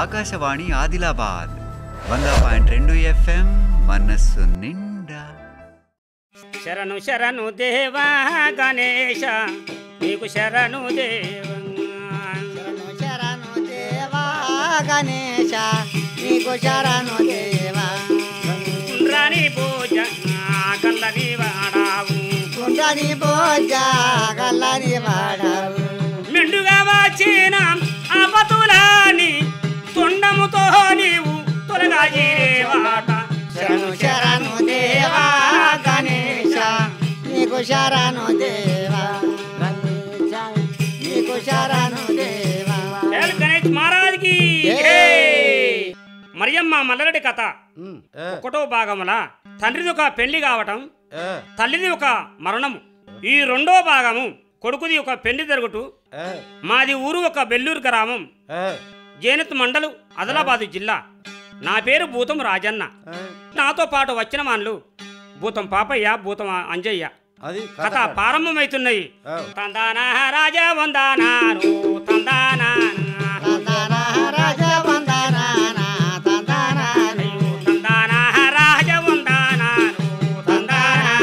Akashvani Adilabad 100.2 FM మనస్సు నిండా. శరణు శరణు దేవా గణేశ నీకు శరణు దేవా. శరణు శరణు దేవా గణేశ నీకు శరణు దేవా. కుండ్రాని పూజ కల్లని వాడావు, కుండని పూజ గల్లని వాడావు. మెండుగా వచ్చిన ఆపతులని తొండముతో నీవు తొలగా చేరేవాట. శరణు శరణు దేవా గణేశ నీకు శరణు దేవా. గణేశ నీకు శరణు దేవా. గణేష్ మహారాజ్కి మరియమ్మ మల్లరెడ్డి కథ ఒకటో భాగముల తండ్రిది ఒక పెళ్లి కావటం, తల్లిది ఒక మరణము. ఈ రెండో భాగము కొడుకుది ఒక పెళ్లి జరుగుతూ. మాది ఊరు ఒక బెల్లూరు గ్రామం, జేనత్ మండలు, ఆదిలాబాదు జిల్లా. నా పేరు భూతం రాజన్న. నాతో పాటు వచ్చిన మాన్లు భూతం పాపయ్య, భూతం అంజయ్య. కథ ప్రారంభమవుతున్నాయి. తందానా రాజా వందానాను తందానా రాజా వందనాన తందానా తందానా రాజ వందానాను తందానా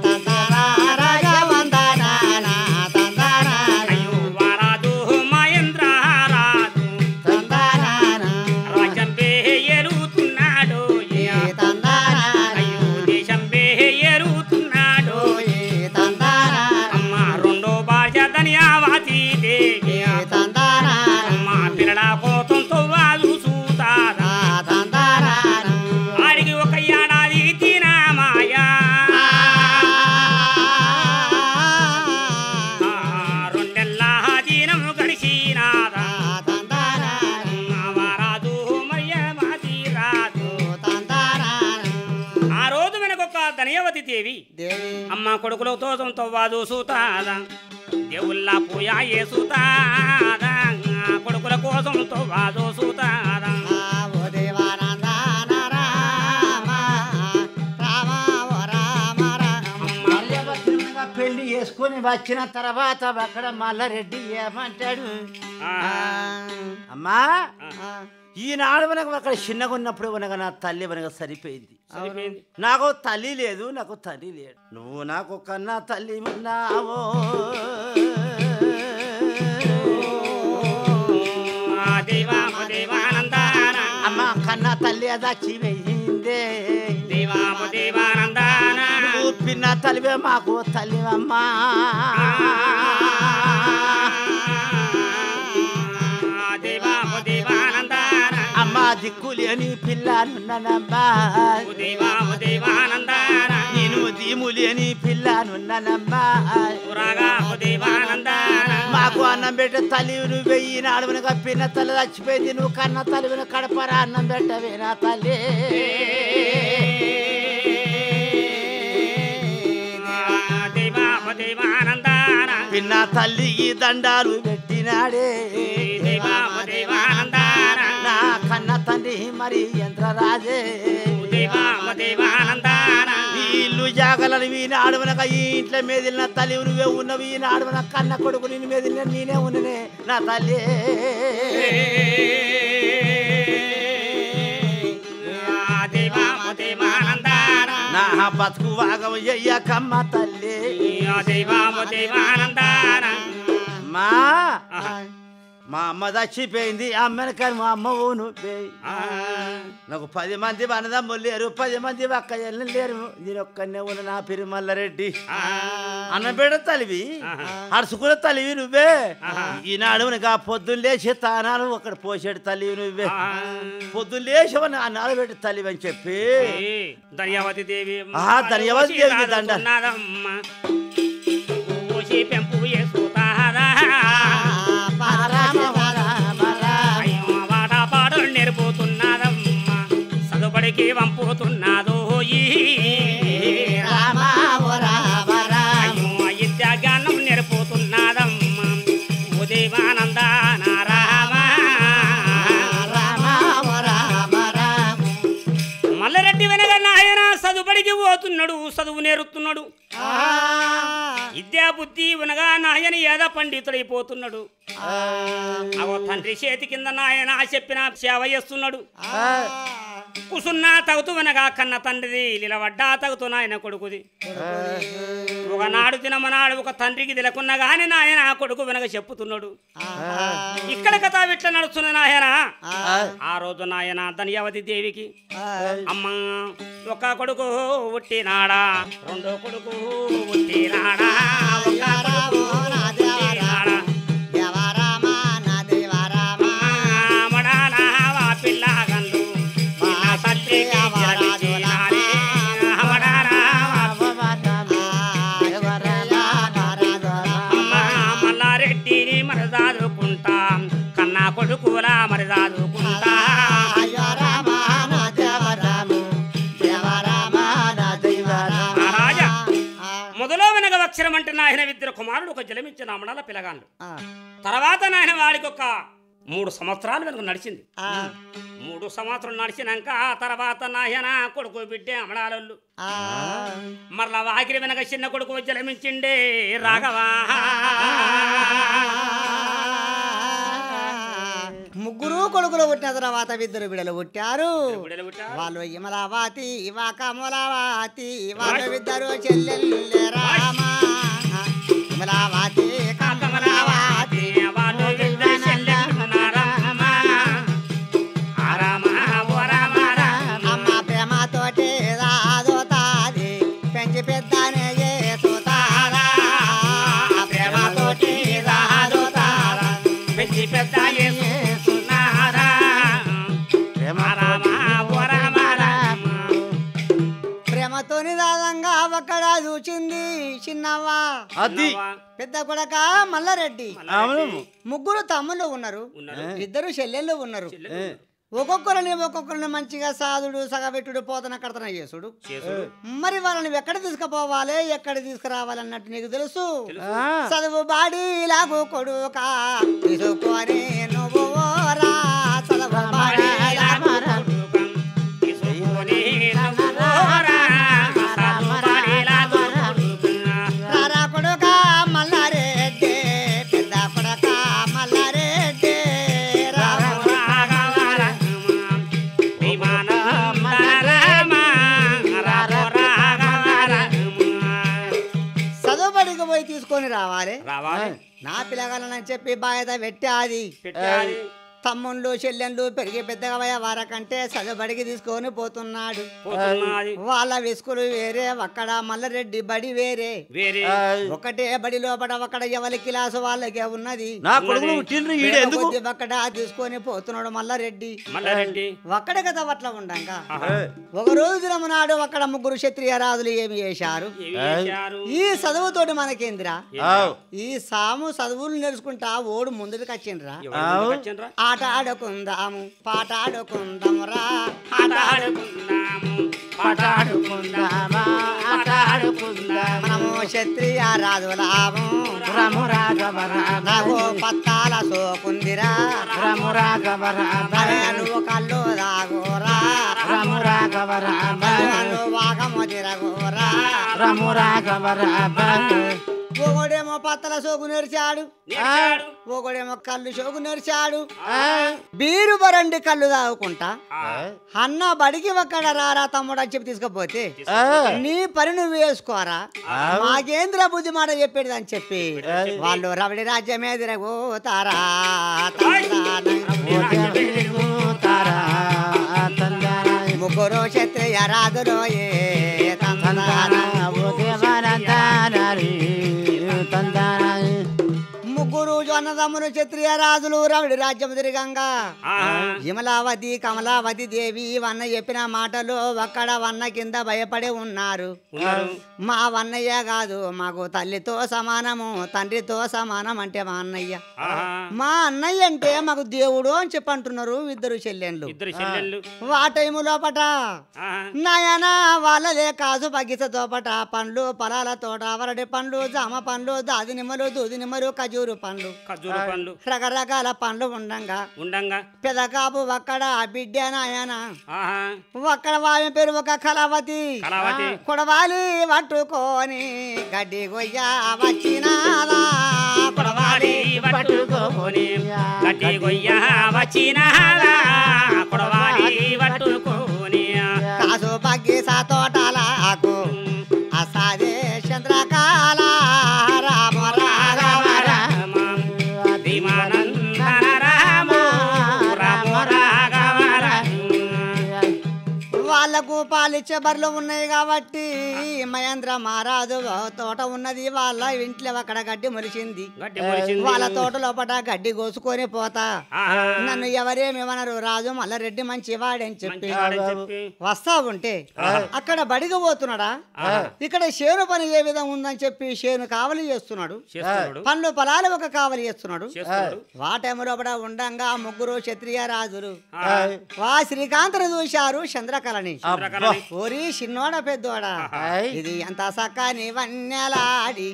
తందానా రాజా వందనాన తందానా అయ్యో వారాదు మహేంద్ర రాజు తందానా రాజ్యం పేరుతున్నాడు, తందానా అయ్యో దేశం పేరుతున్నాడు. తందానా అమ్మ రెండో భార్య ధన్యావతి దేవి, తందానా అమ్మ పిల్లల కోతంతో వాళ్ళు చూతారా. తందానా ఆడికి ఒక ఏడాది తినమాయా, రెండెల్ల దినం గడిచినాదా. తందానా వారాదు మరియమాది రాదు. ఆ రోజు వెనకొక ధన్యవతి దేవి దేవి అమ్మ కొడుకులతో తవ్వాదు సూతాదా. దేవుళ్ళ పూయా ఏ సూతాదా, కొడుకుల కోసం తవ్వాదు సూతాదా. ఓ దేవానందన రామ రామ ఓ రామ రామ. పెళ్లి చేసుకొని వచ్చిన తర్వాత అక్కడ మల్లారెడ్డి ఏమంటాడు, అమ్మా ఈనాడు మనకు అక్కడ చిన్నగా ఉన్నప్పుడు మనకు నా తల్లి మనకు సరిపోయింది. సరిపోయింది. నాకు తల్లి లేదు, నాకు తండ్రి లేడు. నువ్వు నాకు కన్నా తల్లి ఉన్నావో. దేవానందాన అమ్మ కన్నా తల్లి చచ్చిపోయిందే. దేవానందాన నువ్వు పిన్న తల్లివే మాకు తల్లి అమ్మా. దేవానందాన అమ్మ దిక్కులేని పిల్లనున్ననమ్మా. దేవానందాన నేను దీములేని పిల్లనున్ననమ్మా. దేవానందాన మాకు అన్నం పెట్టే తల్లి నువ్వు వెయ్యి నాడువనగా పిన్న తల్లి చచ్చిపోయింది. నువ్వు కన్న తల్లిని కడపరా అన్నం పెట్టవే నా తల్లి. దేవానందాన పిన్న తల్లికి దండాలు పెట్టినాడే. దేవానందాన నా కన్న తండ్రి మరి యంత్రరాజే. దేవానందాన ఈ ఇల్లు జాగలను ఈనాడు మనక ఈ ఇంట్లో మేదిలిన తల్లి నువ్వే ఉన్నవి. ఈనాడు మన కన్న కొడుకు నేను మేదిలిన నేనే ఉన్ననే నా తల్లి. దేవానందాన నా బతుకు వాగం ఎయ్యకమ్మ తల్లి. దేవానందాన మా మా అమ్మ చచ్చిపోయింది. అమ్మని కానీ మా అమ్మ నువ్వే. నాకు 10 మంది అన్నదమ్ములు లేరు, 10 మంది అక్కయ్యలు లేరు. నేను ఒక్కనే ఉన్న నా పేరు మల్లారెడ్డి. అన్నబిడ్డ తల్లివి, అరుచుకున్న తల్లివి నువ్వే. ఈనాడు నాకు పొద్దున్న లేచి తానాలు అక్కడ పోసేడు తల్లివి నువ్వే. పొద్దున్న లేచవని అన్నాలు పెట్టి తల్లివి అని చెప్పి ధన్యవతి దేవి ధన్యవతి దేవికి దండ. పెంపు చేసుతారా రామ రామ రామ అయ్యో వాడ పాటలు నేర్పుతున్నారమ్మా, చదువుబడికి పంపుతున్నాదో ఈ రామ ఓ రామ రామ అయ్యో విద్యా జ్ఞానం నేర్పుతున్నారమ్మా. ఓ దేవానందాన రామ రామ ఓ రామ రామ. మల్లారెడ్డి వెనక నాయన చదువుబడికి పోతున్నాడు, చదువు నేర్పుతున్నాడు. విద్యా బుద్ధి ఉనగా నాయన ఏదా పండితుడైపోతున్నాడు. అవో తండ్రి చేతి కింద నాయన చెప్పిన సేవ చేస్తున్నాడు. కుసున్నా తగుతూ వినగా కన్న తండ్రిది నిలబడ్డా తగుతూ నాయన కొడుకుది. ఒకనాడు తినమనాడు ఒక తండ్రికి తిలకున్నా గాని నాయన కొడుకు వినగ చెప్పుతున్నాడు. ఇక్కడ కథ ఇట్లా నడుస్తున్న నాయన. ఆ రోజు నాయన ధన్యవతి దేవికి అమ్మ ఒక కొడుకు పుట్టినాడా, రెండో కొడుకు పుట్టినాడా, ఒక కొడుకు పుట్టినాడా. కొడుకులా మరి దాదుకుంటా మొదలో వెనక అక్షరం అంటే నాయన ఇద్దరు కుమారుడు ఒక జలమిచ్చిన అమడాల పిలగాళ్ళు. తర్వాత నాయన వాడికి ఒక 3 సంవత్సరాలు వెనక నడిచింది. 3 సంవత్సరాలు నడిచినాక ఆ తర్వాత నాయన కొడుకు బిడ్డే అమడాలు. మరలా వాకిరి వెనక చిన్న కొడుకు జలమించిండే రాఘవా. ముగ్గురు కొడుకులు పుట్టిన తర్వాత ఇద్దరు బిడలు పుట్టారు. వాళ్ళు ఇమలావాతి కమలావాతి, వాళ్ళు ఇద్దరు చెల్లెల్లే రామ. ఇమలావాతి కమలావాతి వాళ్ళు ఇద్దరు చెల్లెలు రామ. అమ్మ ప్రేమతోటి రాజోతాది పెంచి పెద్దనే చేసుతారా. ప్రేమతోటి రాజోతారా పెంచి పెద్ద ప్రేమతోని దాదంగా అక్కడ చూచింది చిన్నవ్వ. పెద్ద కొడక మల్లారెడ్డి. ముగ్గురు తమ్ముళ్ళు ఉన్నారు, ఇద్దరు చెల్లెళ్ళు ఉన్నారు. ఒక్కొక్కరిని మంచిగా సాదుడు సగబెట్టుడు పోతన కడతన చేసుడు. మరి వాళ్ళని ఎక్కడ తీసుకుపోవాలి ఎక్కడ తీసుకురావాలన్నట్టు నీకు తెలుసు. చదువు బాడీ లాగు కొడుక తీసుకొని నువ్వు రా. చదువు బాడీ లాగు రారా కొడుక మల్లారెడ్డి, పెద్ద కొడుక మల్లారెడ్డి. చదువుబడికి పోయి తీసుకొని రావాలి. నా పిల్లగాలని చెప్పి బాధ్యత పెట్టాది. తమ్ముళ్ళు చెల్లెళ్ళు పెరిగి పెద్దగా వారకంటే చదువుబడికి తీసుకొని పోతున్నాడు. వాళ్ళ విసుకులు వేరే, అక్కడ మల్లారెడ్డి బడి వేరే. ఒకటే బడి లోపల అక్కడ ఎవరి క్లాసు వాళ్ళకే ఉన్నది. అక్కడ తీసుకొని పోతున్నాడు మల్లారెడ్డి. ఒక్కడే కదా అట్లా ఉండంగా ఒక రోజు నాడు అక్కడ ముగ్గురు క్షత్రియ రాజులు ఏమి చేశారు. ఈ చదువుతోటి మనకేంద్రా, ఈ సాము చదువులు నేర్చుకుంటా ఓడు ముందుకు వచ్చిండ్రా. ఆట ఆడుకుందాము పాట ఆడుకుందాము రా. ఆట ఆడుకుందాము పాట ఆడుకుందామా. ఆట ఆడుకుందాము మనము క్షత్రియ రాజులాము. రము రాఘవరావు పత్తాల సోకుందిరా. రము రాఘవరావు కళ్ళు దాగోరా. రము రాఘవరావు వాగము తిరగోరా. రము రాఘవరావు ఒకడేమో పత్తల సోకు నేర్చాడు, ఒకడేమో కళ్ళు సోకు నేర్చాడు. బీరు బరండి కళ్ళు తాగుకుంటా అన్న బడికి ఒక్కడ రారా తమ్ముడు అని చెప్పి తీసుకపోతే నీ పని నువ్వు వేసుకోరా, మాకేంద్ర బుద్ధి మాట చెప్పేది అని చెప్పి వాళ్ళు రవడి రాజ్యమే తిరగోతారా. ముగ్గురు క్షత్రియ రాజులో ఏ ముగ్గురు అన్నదమ్ములు క్షత్రియ రాజులు రవిడి రాజ్యం తిరిగంగా ఇమలావతి కమలావతి దేవి వన్న చెప్పిన మాటలు అక్కడ వన్న కింద భయపడి ఉన్నారు. మా వన్నయ్య కాదు మాకు తల్లితో సమానము తండ్రితో సమానం అంటే మా అన్నయ్య. మా అన్నయ్య అంటే మాకు దేవుడు అని చెప్పంటున్నారు ఇద్దరు చెల్లెళ్ళు. ఆ టైము లోపట నాయనా వాళ్ళదే కాసు బగిస తోపట పండ్లు పొలాల తోట వరడి పండ్లు జామ పండ్లు దాది నిమ్మలు దూది నిమ్మలు ఖజూరు పండ్లు రకరకాల పండ్లు ఉండంగా పెదకాపు ఒక్కడ బిడ్డ నాయన ఒక్కడ వామి పేరు ఒక కళావతి. కొడవాలి పట్టుకొని గడ్డి గొయ్య వచ్చినాదా కొడవాలి పట్టుకోని గడ్డి గొయ్య వచ్చినాదా కొడవాలి పట్టుకోని కాసు బగ్గీసా తోటలకు అసాదే చంద్రకాల రామ రామ రామ దిమానందన రామ రామ రాఘవ వాళ్ళకు పాలిచ్చే బర్రెలు ఉన్నాయి కాబట్టి మహేంద్ర మహారాజు తోట ఉన్నది వాళ్ళ ఇంట్లో అక్కడ గడ్డి మొలిచింది గడ్డి మొలిచింది. వాళ్ళ తోట లోపల గడ్డి కోసుకొని పోతా నన్ను ఎవరేమేమన్నారు రాజు మల్లారెడ్డి మంచి వాడని చెప్పి వస్తా ఉంటే అక్కడ బడికి పోతున్నాడా ఇక్కడ చేను పని ఏ విధంగా ఉందని చెప్పి చేను కావలి చేస్తున్నాడు పండ్లు పొలాలు ఒక కావలి చేస్తున్నాడు వాటేమో లోపల ఉండంగా ముగ్గురు క్షత్రియ రాజులు వా శ్రీకాంతను చూశారు చంద్రకళని ఓరి చిన్నోడ పెద్దోడా ఇది ఎంత సక్కని వన్యలాడి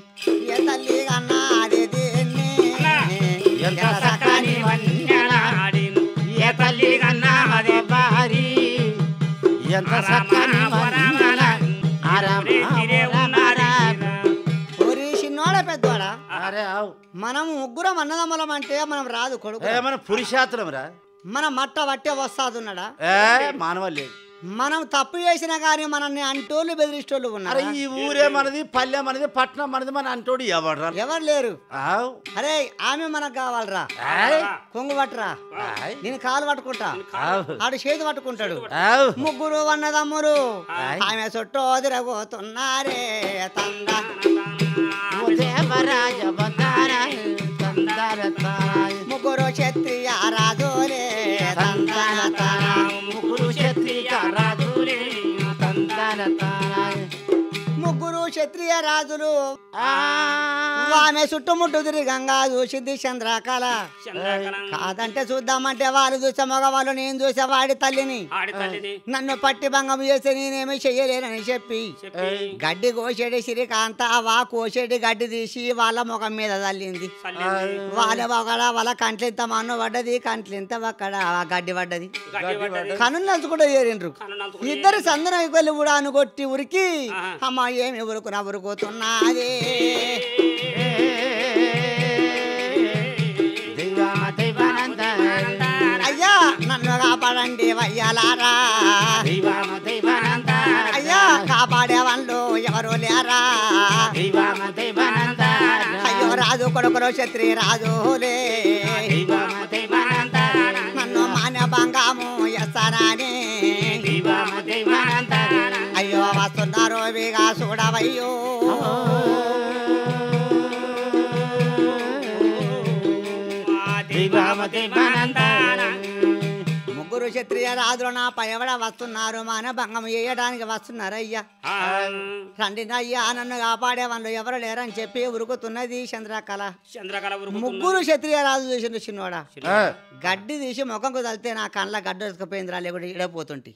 ఏ తల్లి అన్నాది దీన్ని ఎంత సక్కని వన్యలాడి ఏ తల్లి కన్నాది భారీ ఎంత చక్కని ఓరి చిన్నోడ పెద్దోడా అరే ఆవు మనం ముగ్గురం అన్నదమ్మలం అంటే మనం రాదు కొడుకు మన పురుషాత్రం రా మన మట్ట వట్టే వస్తాదున్నాడా మానవాళ్ళు లేదు మనం తప్పు చేసినా కానీ మనల్ని అంటోళ్ళు బెదిరిస్తోళ్ళు అరే ఉన్నారు ఈ ఊరే మనది పల్లె మనది పట్నం మనది మన అంటోడు ఎవడరా ఎవరు లేరు ఆవు అరే ఆమె మనకు కావాలరా కొంగు పట్టరా నేను కాలు పట్టుకుంటా ఆడు చేతి పట్టుకుంటాడు ఆవు ముగ్గురు అన్నదమ్ములు ఆమె చుట్టూ తిరగబోతున్నారే తండ ముగ్గురు క్షత్రియ రాజులే తందన తాన. ముగ్గురు క్షత్రియ రాజులే ముగ్గురు క్షత్రియ రాజులు ఆమె చుట్టుముట్టు తిరిగంగా చూసింది చంద్రకళ కాదంటే చూద్దామంటే వాళ్ళు చూసే మగవాళ్ళు నేను చూసే వాడి తల్లిని నన్ను పట్టి భంగం చేసి నేనేమీ చెయ్యలేనని చెప్పి గడ్డి కోసేటి శ్రీకాంత వా కోసేటి గడ్డి తీసి వాళ్ళ ముఖం మీద తల్లింది వాళ్ళ ఒకడ వాళ్ళ కంట్లింత మన్ను పడ్డది కంట్లింత అక్కడ గడ్డి పడ్డది కనులు నలుచుకుంటూ చేరిండ్రు ఇద్దరు సందనం వెళ్ళి కూడా కొట్టి ఉరికి అమ్మ ఏమి ఉరుకున ఉరుకుతున్నది అయ్యా నన్ను కాపాడండి వయ్యాలారా అయ్యా కాపాడే వాళ్ళు ఎవరు లేరా అయ్యో రాజు కొడుకులు క్షత్రి రాజులే నన్ను మాన్య భంగము ఎస్తానని అయ్యో వస్తున్నారు విగా చూడవయ్యో ముగ్గురు క్షత్రియ రాజులు నా పైవడ వస్తున్నారు మాన భంగం చేయడానికి వస్తున్నారు అయ్యా రండి అయ్యా నన్ను కాపాడే వాళ్ళు ఎవరు లేరని చెప్పి ఉరుకుతున్నది చంద్రకళ ముగ్గురు క్షత్రియ రాజు చూసిండు చిన్నోడా గడ్డి తీసి ముఖంకు తలితే నా కండ్ల గడ్డ ఎసుకపోయిందిరా లేకుంటే ఇడపోతుంటి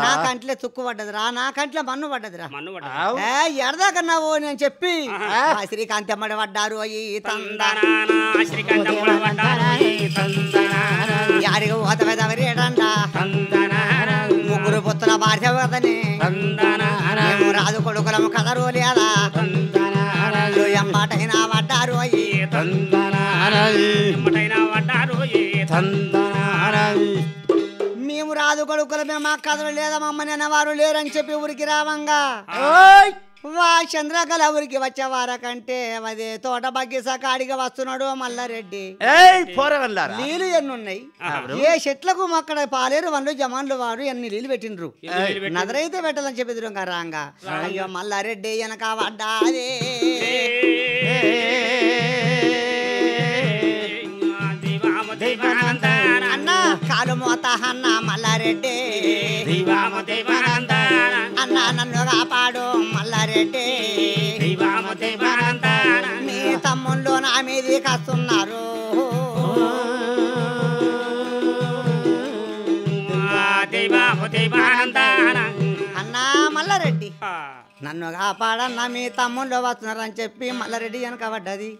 నా కంట్లో తుక్కు పడ్డదిరా నా కంట్లో మన్ను పడ్డదిరా ఎడదాకన్నావు నేను చెప్పి శ్రీకాంత్ ఎమ్మడి పడ్డారు అయ్యి యాడికి పోతవేదవరేడండా ముగ్గురు పుత్తుల భార్య కదని మేము రాజు కొడుకులము కదరు లేదా ఎంబాటైనా పడ్డారు అయ్యి మేము రాజు కొడుకులమే మా కథలు లేదా మమ్మని అన్నవారు లేరని చెప్పి ఊరికి రావంగా వా చంద్రకళ ఊరికి వచ్చేవారకంటే అదే తోట బగ్గీసా కాడిగా వస్తున్నాడు మల్లారెడ్డి నీళ్ళు ఎన్నున్నాయి ఏ చెట్లకు అక్కడ పాలేరు వాళ్ళు జమాన్లు వాడు ఎన్ని నీళ్ళు పెట్టిండ్రు నదరైతే పెట్టాలని చెప్పి ఎదురుగా రాంగా అయ్యో మల్లారెడ్డి వెనక పడ్డాదే అన్న కాలు మోత అన్న మల్లారెడ్డి అన్న నన్ను కాపాడు మల్లారెడ్డి మీ తమ్ముళ్ళు నా మీది కస్తున్నారు అన్నా మల్లారెడ్డి నన్ను కాపాడన్న మీ తమ్ముళ్ళు వస్తున్నారు అని చెప్పి మల్లారెడ్డి వెనక పడ్డది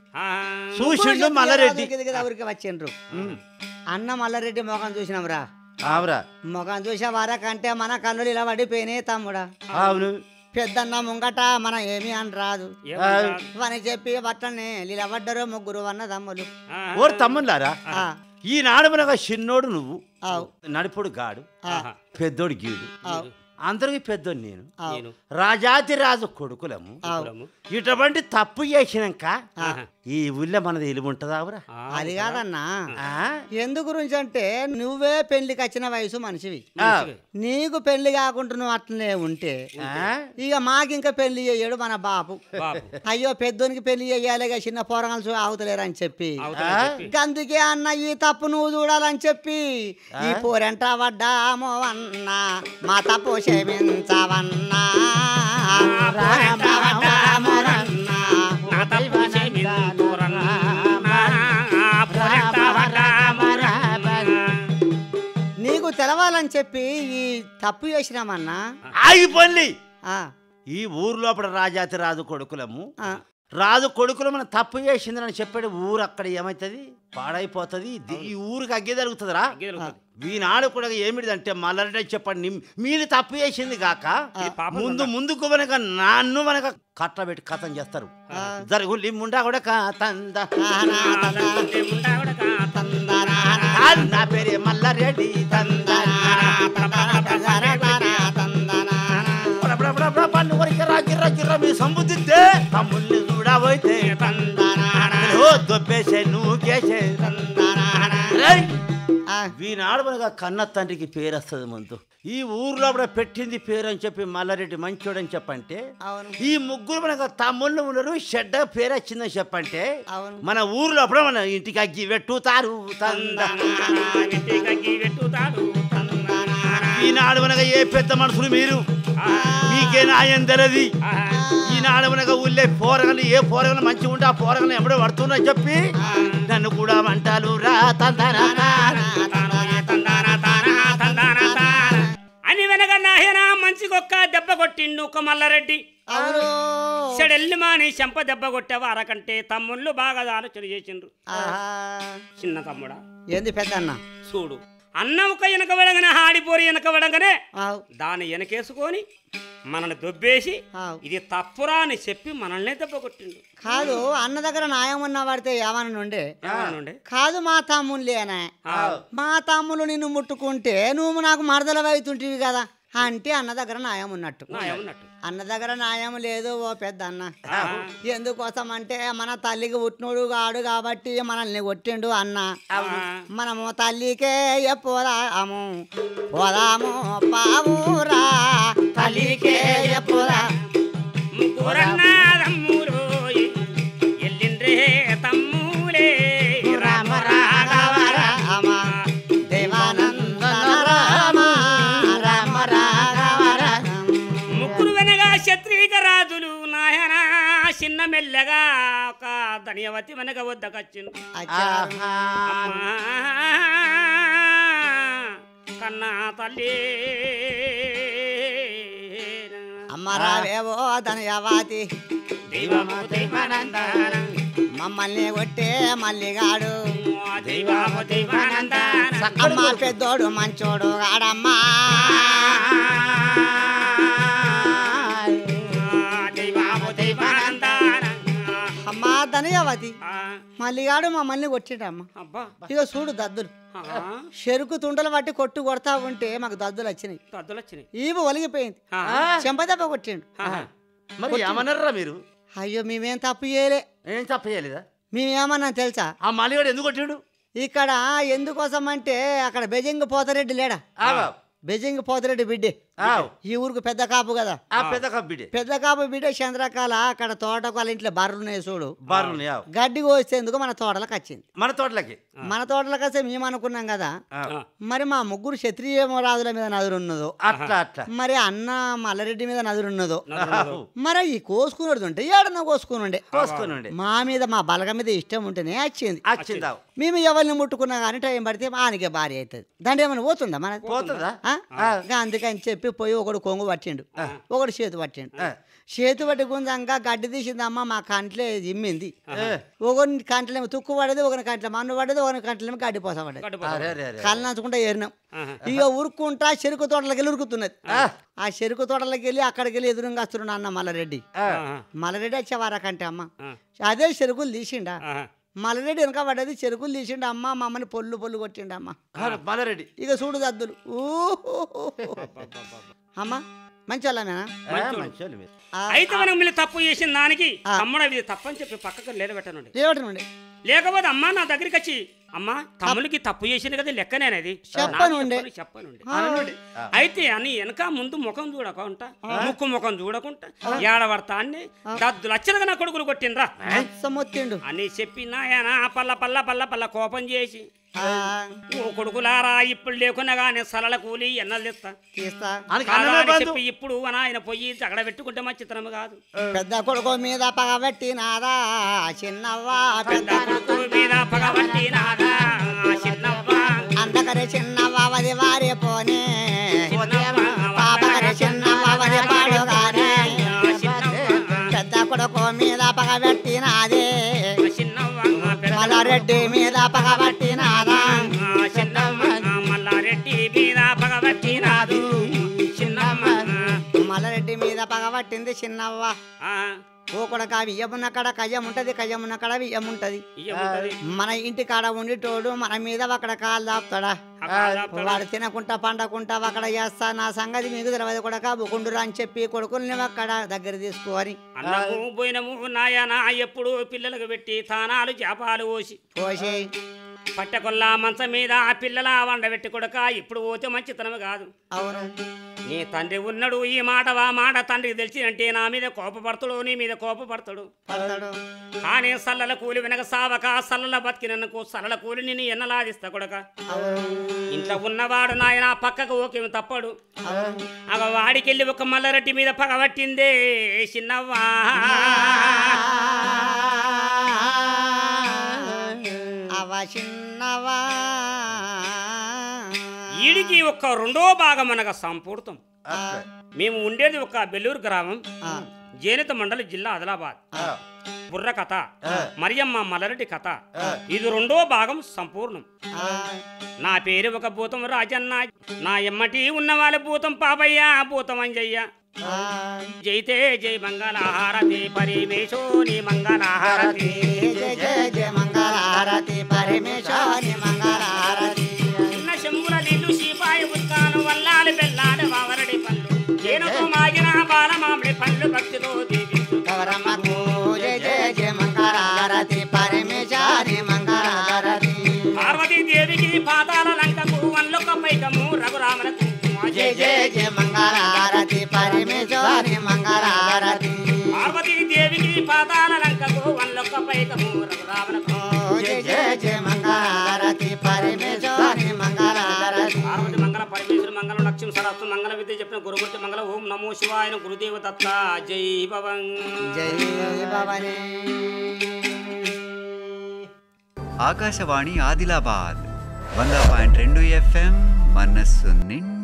చూసిండు మల్లారెడ్డి ఊరికి వచ్చిండ్రు అన్న మల్లారెడ్డి మొఖం చూసినాంరా ఆవురా మొఖం చూసే వారకంటే మన కన్నులు ఇలా పడిపోయినాయి తమ్ముడా అవును పెద్దన్న ముంగట మనం ఏమి అని రాదు ఏమన్నా? అని చెప్పి వట్టనే నిలబడ్డరు ముగ్గురు అన్నదమ్ములు. ఓరు తమ్ముళ్ళారా ఆ, ఈనాడు మనకు చిన్నోడు నువ్వు ఆవు, నడిపుడు గాడు ఆహా. పెద్దోడు గీడు ఆవు, అందరికి పెద్దోడు నేను ఆవు, నేను రాజాతి రాజు కొడుకులము ఆవు. కులము. ఇటువంటి తప్పు చేసినాక ఆహా. ఈ ఊళ్ళో మనది ఇలుముంటదావురా ఆ, అది కాదన్నా ఆ? ఎందు గురించి అంటే నువ్వే పెళ్లికి వచ్చిన వయసు మనిషివి, ఆ. నీకు పెళ్లి కాకుండా నువ్వు అట్లనే ఉంటే ఆ? ఇక మాకింకా పెళ్లి చెయ్యడు మన బాపు. బాబు అయ్యో పెద్దోనికి పెళ్లి చెయ్యాలి చిన్న పోరగాలు ఆగుతలేరు అని చెప్పి అవతల చెప్పి. అందుకే అన్న ఈ తప్పు నువ్వు చూడాలని చెప్పి ఈ పోరెంట పడ్డామో అన్నా మా తప్పు క్షమించవన్నా పోరెంట పడ్డామో అన్నా. నా తప్పు క్షమింతురన్నా. పోరెంట పడ్డామో నీకు తెలవాలని చెప్పి ఈ తప్పు చేసినామన్నా. ఆగిపోండి ఆ, ఈ ఊరు లోపల రాజాతి రాజు కొడుకులము ఆ, రాజు కొడుకులు మనం తప్పు చేసిందని చెప్పాడు ఊరు అక్కడ ఏమవుతుంది పాడైపోతుంది ఈ ఊరికి అగ్గే జరుగుతుందిరా గెలుగుతుంది. ఈనాడు కూడా ఏమిటిదంటే మళ్ళీ చెప్పండి మీరు తప్పు చేసింది కాక ఇది పాపం ముందుకు మనక నన్ను మనక కట్ల పెట్టి కథం చేస్తారు జరుగు లిమ్ముండా కూడా తంద తానా, తందా, ఉండా కూడా కాదు. తందానా, నా పేరే మల్లారెడ్డి తందనా తందానా, తందానా. పన్ను వరకు గిర్ర మీ సంబుద్ధితే తమ్ముళ్ళు కూడా పోయితే దొబ్బేసే నువ్వు కేసే రేయ్! ఆ, వీనాడు మనకు కన్న తండ్రికి పేరు వస్తుంది ముందు ఈ ఊర్లో కూడా పెట్టింది పేరు అని చెప్పి మల్లారెడ్డి మంచోడు అని చెప్పంటే అవును, ఈ ముగ్గురు మనకు తమ్ముళ్ళు ఉన్నారు చెడ్డ పేరు వచ్చిందని చెప్పంటే అవును. మన ఊర్లో అప్పుడు మన ఇంటికి అగ్గి పెట్టుతారు ఇంటికి పెట్టుతాడు. ఈనాడు మనకు ఏ పెద్ద మనుషులు మీరు మీకే న్యాయం తెలియదు ఈనాడు మనకు ఊళ్ళే పోరగలు ఏ పోరగలు మంచిగా ఉంటే ఆ పోరగలు ఎప్పుడో పడుతున్నా చెప్పి నన్ను కూడా అంటారు రా అని వెనక నాయన మంచికొక్క దెబ్బ కొట్టిండు ఒక మల్లారెడ్డి. అవును. చెడెల్లి మాని చెంప దెబ్బ కొట్టావు అరకంటే తమ్ముళ్ళు బాగా ఆలోచన చేసిండ్రు. ఆహా. చిన్న తమ్ముడా ఏంది పెద్దన్న? చూడు అన్న ఒక వెనక వడగానే హాడిపోరి వెనక వడగానే ఆవు, దాన్ని వెనకేసుకొని మనల్ని దొబ్బేసి ఆవు. ఇది తప్పురా అని చెప్పి మనల్నే దెబ్బ కొట్టిండు. కాదు అన్న దగ్గర న్యాయం ఉన్నా పడితే ఏమని ఉండే ఏమనుండే? కాదు మా తమ్ముళ్ళేనా మా తమ్ములు నిన్ను ముట్టుకుంటే నువ్వు నాకు మరదలవైతుంటివి కదా అంటే అన్న దగ్గర న్యాయం ఉన్నట్టు. ఏమన్నట్టు? అన్న దగ్గర న్యాయం లేదు ఓ పెద్ద అన్న. ఎందుకోసం అంటే మన తల్లికి పుట్టినోడు కాడు కాబట్టి మనల్ని కొట్టిండు అన్న. మనము తల్లికే పోదాము పోదాము పావురా తల్లికే పోదా ముగ్గురన్నా తమ్ములు ఎల్లిండ్రే తమ్ములే రామ రాఘవ రామ దేవానంద రామ రామ రాఘవ రామ. ముగ్గురు వెనగా క్షత్రియ రాజులు నాయన చిన్న మెల్లగా ఒక ధనియవతి వెనక వద్దకొచ్చిండు. అచ్చా. అమ్మా కన్నా తల్లి అమ్మ రావేవో ధనయవాతి దైవము దైవానందన మమ్మల్ని కొట్టే మల్లిగాడు దైవము దైవానందన అమ్మ పెద్దోడు మంచోడు గాడమ్మా దైవము దైవానందన అమ్మ ధనయవతి మల్లిగాడు మమ్మల్ని కొట్టిడమ్మ. అబ్బా ఇక చూడు దద్దులు చెరుకు తుండలు పట్టి కొడతా ఉంటే మాకు దద్దులు వచ్చినాయి. తద్దులు వచ్చినాయి. ఈపు ఒలిగిపోయింది. చెంపదెబ్బ కొట్టిండు. మరి ఏమన్నారా మీరు అయ్యో మేమేం తప్పు చేయలే. ఏం తప్ప చేయలేదా మేమేమన్నా తెలుసా ఆ మల్లిగాడు ఎందుకు కొట్టాడు ఇక్కడ ఎందుకోసం అంటే అక్కడ బెజంగ్ పోతరెడ్డి లేడా బెజంగ్ పోతరెడ్డి బిడ్డే ఈ ఊరికి పెద్ద కాపు కదా పెద్ద కబ్బిడే పెద్ద కాపు బిడ్డ చంద్రకాల అక్కడ తోటకు వాళ్ళ ఇంట్లో బర్రున్నాయి చూడు బారులు గడ్డి కోసేందుకు మన తోటలకు వచ్చింది. మన తోటలకి మన తోటలకు వస్తే మేము అనుకున్నాం కదా మరి మా ముగ్గురు క్షత్రియ రాజుల మీద నదురున్నదో అట్లా అట్లా మరి అన్న మల్లారెడ్డి మీద నదురున్నదో మరి ఈ కోసుకున్నది ఉంటే ఏడన్నా కోసుకునుండే కోసుకునండి మా మీద మా బలగ మీద ఇష్టం ఉంటేనే వచ్చింది. వచ్చిందా మేము ఎవరిని ముట్టుకున్నా కానీ టైం పడితే ఆనికే భారీ అవుతుంది. దాంట్లో ఏమైనా పోతుందా మనకి పోతుందా అందుకని చెప్పి చెట్టు పోయి ఒకడు కొంగు పట్టిండు ఒకడు చేతు పట్టిండు చేతు పట్టి గుంజంగా గడ్డి తీసిందమ్మ మా కంట్లో జిమ్మింది ఒకరి కంట్లేమో తుక్కు పడేది ఒకరి కంట్లో మన్ను పడేది ఒకరి కంట్లేమో గడ్డి పోస పడేది కళ్ళు నంచుకుంటా ఏరినాం ఇక ఉరుక్కుంటా చెరుకు తోటలకి వెళ్ళి ఉరుకుతున్నది ఆ చెరుకు తోటలకి వెళ్ళి అక్కడికి వెళ్ళి ఎదురుగా వస్తున్నాడు అన్న మల్లారెడ్డి వచ్చేవారకంటే అమ్మ అదే చెరుకులు తీసిండా మల్లారెడ్డి వెనక పడ్డది చెరుకులు తీసిండు అమ్మ మా అమ్మని పొల్లు కొట్టిండు అమ్మ మల్లారెడ్డి ఇక చూడు దద్దులు అమ్మ మంచి వాళ్ళమేనా అయితే మనం మీరు తప్పు చేసిన దానికి తమ్ముడు ఇది తప్పని చెప్పి పక్కకు లేదబెట్టనండి లేవటనండి లేకపోతే అమ్మ నా దగ్గరికి వచ్చి అమ్మ తమ్ముడికి తప్పు చేసింది కదా లెక్కనేది చెప్పనుండి అయితే అని వెనక ముందు ముఖం చూడకుండా ముఖం చూడకుండా ఏడబడతా అని లచ్చలుగా నా కొడుకులు కొట్టిండ్రా అని చెప్పి నాయన పల్ల కోపం చేసి ఓ కొడుకులారా ఇప్పుడు లేకున్నా కానీ సరళ కూలి ఎన్నలు తెస్తా చెప్పి ఇప్పుడు ఆయన పొయ్యి అక్కడ పెట్టుకుంటే మా చిత్రం కాదు పెద్ద కొడుకు మీద పగబట్టినారా చిన్నవ్వా పెద్ద కొడుకు మీద పగబట్టినారా చిన్నవ్వా అందకరే చిన్నవ్వది వారి పోనే పాపకరే చిన్నవ్వది పాడుగానే పెద్ద కొడుకు మీద పగబట్టినాదే మల్లారెడ్డి మీద పగబట్టినాదా మల్లారెడ్డి మీద పగబట్టినాదు చిన్నమ్మ మల్లారెడ్డి మీద పగబట్టింది చిన్నవ్వ ఓ కొడక వియ్యమున్న కాడ కయ్యం ఉంటది కయ్యమున్న కాడ వియ్యం ఉంటది మన ఇంటి కాడ ఉండిటోడు మన మీద అక్కడ కాలు దాపుతాడా వాడు తినకుంటా పండకుంటా అక్కడ చేస్తా నా సంగతి మీకు తెలియదు కొడక బుకుండురా అని చెప్పి కొడుకుల్ని అక్కడ దగ్గర తీసుకోని అన్నము పోయినము నాయన ఎప్పుడు పిల్లలకు పెట్టి తానాలు చేపాలు పోసి పట్టకొల్లా మంచం మీద ఆ పిల్లల వండబెట్టి కొడక ఇప్పుడు పోతే మంచితనం కాదు అవును నీ తండ్రి ఉన్నాడు ఈ మాట తండ్రికి తెలిసినంటే నా మీద కోపపడతాడు నీ మీద కోపపడతాడు కానీ సల్లల కూలి వెనక సావక సల్లల బతికినకు సల్లల కూలి నేను ఎన్నలాదిస్తా కొడక ఇంట్లో ఉన్నవాడు నాయన పక్కకు ఓకేమి తప్పడు అగ వాడికెళ్ళి ఒక మల్లారెడ్డి మీద పగబట్టిందే చిన్నవ్వా చిన్నవా ఈడికి ఒక రెండో భాగం అనగా సంపూర్తం మేము ఉండేది ఒక బెల్లూరు గ్రామం జేనిత మండలి జిల్లా ఆదిలాబాద్ బుర్ర కథ మరియమ్మ మల్లారెడ్డి కథ ఇది రెండో భాగం సంపూర్ణం నా పేరు ఒక భూతం రాజన్న నా ఎమ్మటి ఉన్న వాళ్ళ భూతం పాపయ్య భూతం అంజయ్య జైతే జై మంగళహారతి పరిమేశోని మంగళహారతి జయ మంగళహారతి పరిమేశోని మంగళహారతి చిన్న శంభుల నీళ్లు సీపాయి ఉత్కాను వల్లాలి బెల్లాలి వావరడి పళ్ళు జేనుకు మాగిన బాల మామిడి పళ్ళు భక్తితో దీవించు కవరమ్మకు జయ మంగళహారతి పరిమేశోని మంగళహారతి పార్వతీ దేవికి పాతాల లంకకు వన్లొక్క పైకము రఘురాములకు జయ మంగళహారతి పరిమేశోని మంగళహారతి పార్వతీ దేవికి పాతాల లంకకు వన్లొక్క పైకము రఘురాములకు జయ మంగళహారతి పరిమేశోని మంగళహారతి పార్వతి మంగళ పరమేశ్వర మంగళం లక్ష్యం సరస్సు మంగళ విద్య చెప్పిన గురుమూర్తి మంగళ ఓం నమో శివాయ గురుదేవ దత్త జై భవన్ జై భవనే ఆకాశవాణి ఆదిలాబాద్ 100.2 FM మనస్సు నిండా